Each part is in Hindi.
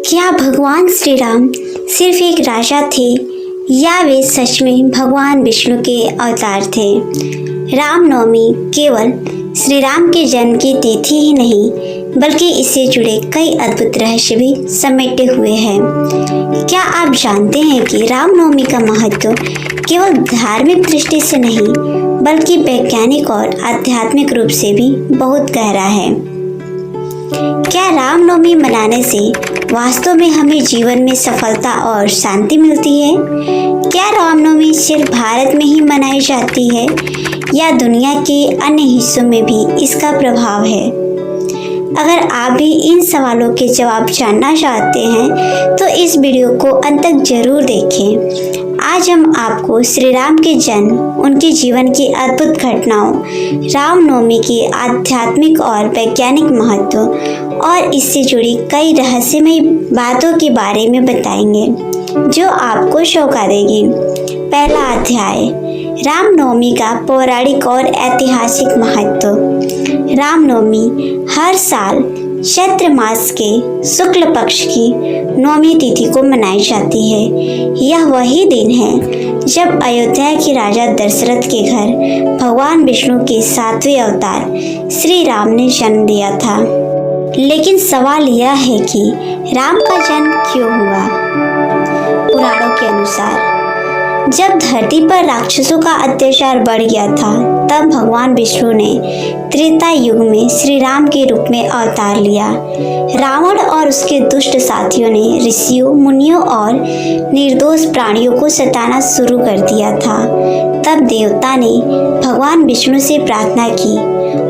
क्या भगवान श्री राम सिर्फ एक राजा थे या वे सच में भगवान विष्णु के अवतार थे? रामनवमी केवल श्री राम के जन्म की तिथि ही नहीं बल्कि इससे जुड़े कई अद्भुत रहस्य भी समेटे हुए हैं। क्या आप जानते हैं कि रामनवमी का महत्व केवल धार्मिक दृष्टि से नहीं बल्कि वैज्ञानिक और आध्यात्मिक रूप से भी बहुत गहरा है? क्या रामनवमी मनाने से वास्तव में हमें जीवन में सफलता और शांति मिलती है? क्या रामनवमी सिर्फ भारत में ही मनाई जाती है या दुनिया के अन्य हिस्सों में भी इसका प्रभाव है? अगर आप भी इन सवालों के जवाब जानना चाहते हैं तो इस वीडियो को अंत तक जरूर देखें। आज हम आपको श्री राम के जन्म, उनके जीवन की अद्भुत घटनाओं, रामनवमी के आध्यात्मिक और वैज्ञानिक महत्व और इससे जुड़ी कई रहस्यमयी बातों के बारे में बताएंगे जो आपको चौंका देगी। पहला अध्याय, रामनवमी का पौराणिक और ऐतिहासिक महत्व। रामनवमी हर साल चैत्र मास के शुक्ल पक्ष की नवमी तिथि को मनाई जाती है। यह वही दिन है जब अयोध्या के राजा दशरथ के घर भगवान विष्णु के 7वें अवतार श्री राम ने जन्म लिया था। लेकिन सवाल यह है कि राम का जन्म क्यों हुआ? पुराणों के अनुसार जब धरती पर राक्षसों का अत्याचार बढ़ गया था तब भगवान विष्णु ने त्रेता युग में श्री राम के रूप में अवतार लिया। रावण और उसके दुष्ट साथियों ने ऋषियों, मुनियों और निर्दोष प्राणियों को सताना शुरू कर दिया था। तब देवता ने भगवान विष्णु से प्रार्थना की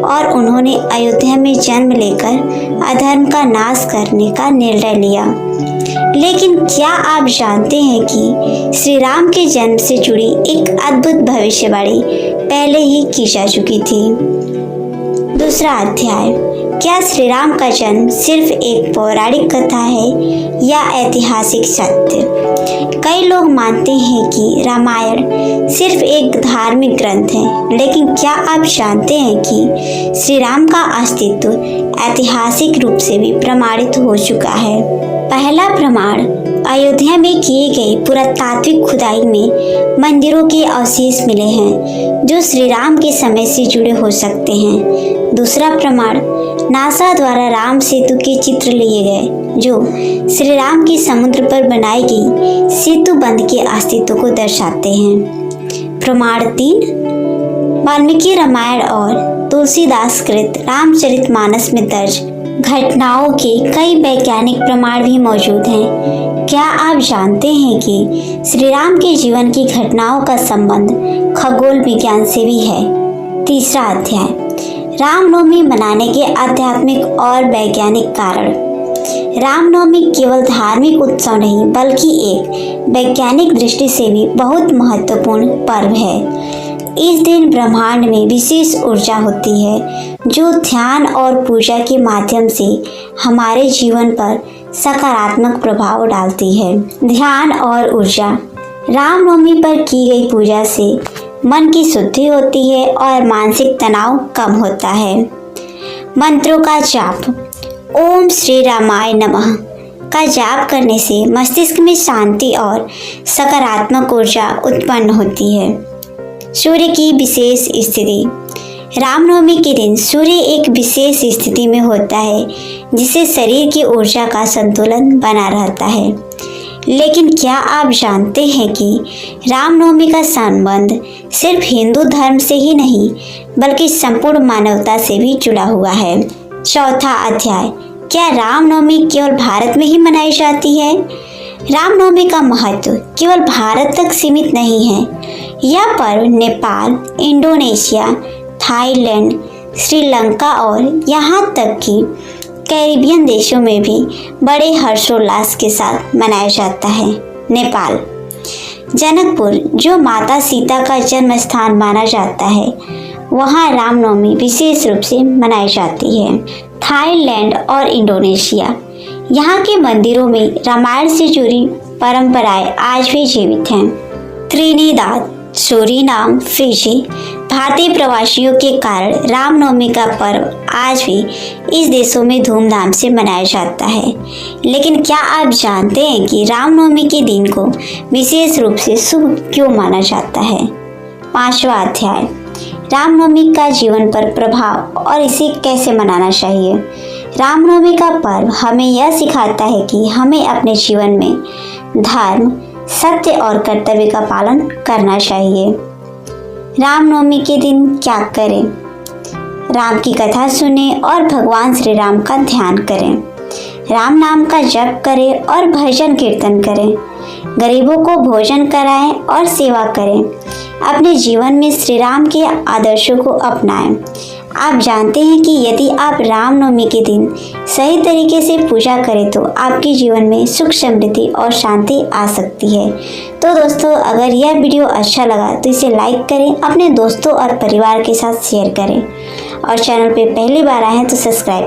और उन्होंने अयोध्या में जन्म लेकर अधर्म का नाश करने का निर्णय लिया। लेकिन क्या आप जानते हैं कि श्री राम के जन्म से जुड़ी एक अद्भुत भविष्यवाणी पहले ही की जा चुकी थी? दूसरा अध्याय, क्या श्री राम का जन्म सिर्फ एक पौराणिक कथा है या ऐतिहासिक सत्य? कई लोग मानते हैं कि रामायण सिर्फ एक धार्मिक ग्रंथ है, लेकिन क्या आप जानते हैं कि श्री राम का अस्तित्व ऐतिहासिक रूप से भी प्रमाणित हो चुका है? पहला प्रमाण, अयोध्या में किए गए पुरातात्विक खुदाई में मंदिरों के अवशेष मिले हैं जो श्री राम के समय से जुड़े हो सकते हैं। दूसरा प्रमाण, नासा द्वारा राम सेतु के चित्र लिए गए जो श्री राम की समुद्र पर बनाई गई सेतु बंध के अस्तित्व को दर्शाते हैं। प्रमाण 3, वाल्मीकि रामायण और तुलसीदास कृत रामचरितमानस में दर्ज घटनाओं के कई वैज्ञानिक प्रमाण भी मौजूद हैं। क्या आप जानते हैं कि श्री राम के जीवन की घटनाओं का संबंध खगोल विज्ञान से भी है? तीसरा अध्याय, रामनवमी मनाने के आध्यात्मिक और वैज्ञानिक कारण। रामनवमी केवल धार्मिक उत्सव नहीं बल्कि एक वैज्ञानिक दृष्टि से भी बहुत महत्वपूर्ण पर्व है। इस दिन ब्रह्मांड में विशेष ऊर्जा होती है जो ध्यान और पूजा के माध्यम से हमारे जीवन पर सकारात्मक प्रभाव डालती है। ध्यान और ऊर्जा, रामनवमी पर की गई पूजा से मन की शुद्धि होती है और मानसिक तनाव कम होता है। मंत्रों का जाप, ओम श्री रामाय नमः का जाप करने से मस्तिष्क में शांति और सकारात्मक ऊर्जा उत्पन्न होती है। सूर्य की विशेष स्थिति, रामनवमी के दिन सूर्य एक विशेष स्थिति में होता है जिससे शरीर की ऊर्जा का संतुलन बना रहता है। लेकिन क्या आप जानते हैं कि रामनवमी का संबंध सिर्फ हिंदू धर्म से ही नहीं बल्कि संपूर्ण मानवता से भी जुड़ा हुआ है? चौथा अध्याय, क्या रामनवमी केवल भारत में ही मनाई जाती है? रामनवमी का महत्व केवल भारत तक सीमित नहीं है। यह पर्व नेपाल, इंडोनेशिया, थाईलैंड, श्रीलंका और यहाँ तक कि कैरिबियन देशों में भी बड़े हर्षोल्लास के साथ मनाया जाता है। नेपाल, जनकपुर जो माता सीता का जन्म स्थान माना जाता है, वहाँ रामनवमी विशेष रूप से मनाई जाती है। थाईलैंड और इंडोनेशिया, यहाँ के मंदिरों में रामायण से जुड़ी परंपराएं आज भी जीवित हैं। त्रिनिदाद, सूरीनाम, फिजी, भारतीय प्रवासियों के कारण रामनवमी का पर्व आज भी इस देशों में धूमधाम से मनाया जाता है। लेकिन क्या आप जानते हैं कि रामनवमी के दिन को विशेष रूप से शुभ क्यों माना जाता है? 5वां अध्याय, रामनवमी का जीवन पर प्रभाव और इसे कैसे मनाना चाहिए। रामनवमी का पर्व हमें यह सिखाता है कि हमें अपने जीवन में धर्म, सत्य और कर्तव्य का पालन करना चाहिए। रामनवमी के दिन क्या करें? राम की कथा सुने और भगवान श्री राम का ध्यान करें। राम नाम का जप करें और भजन कीर्तन करें। गरीबों को भोजन कराएं और सेवा करें। अपने जीवन में श्री राम के आदर्शों को अपनाएं। आप जानते हैं कि यदि आप रामनवमी के दिन सही तरीके से पूजा करें तो आपके जीवन में सुख, समृद्धि और शांति आ सकती है। तो दोस्तों, अगर यह वीडियो अच्छा लगा तो इसे लाइक करें, अपने दोस्तों और परिवार के साथ शेयर करें और चैनल पे पहली बार आए हैं तो सब्सक्राइब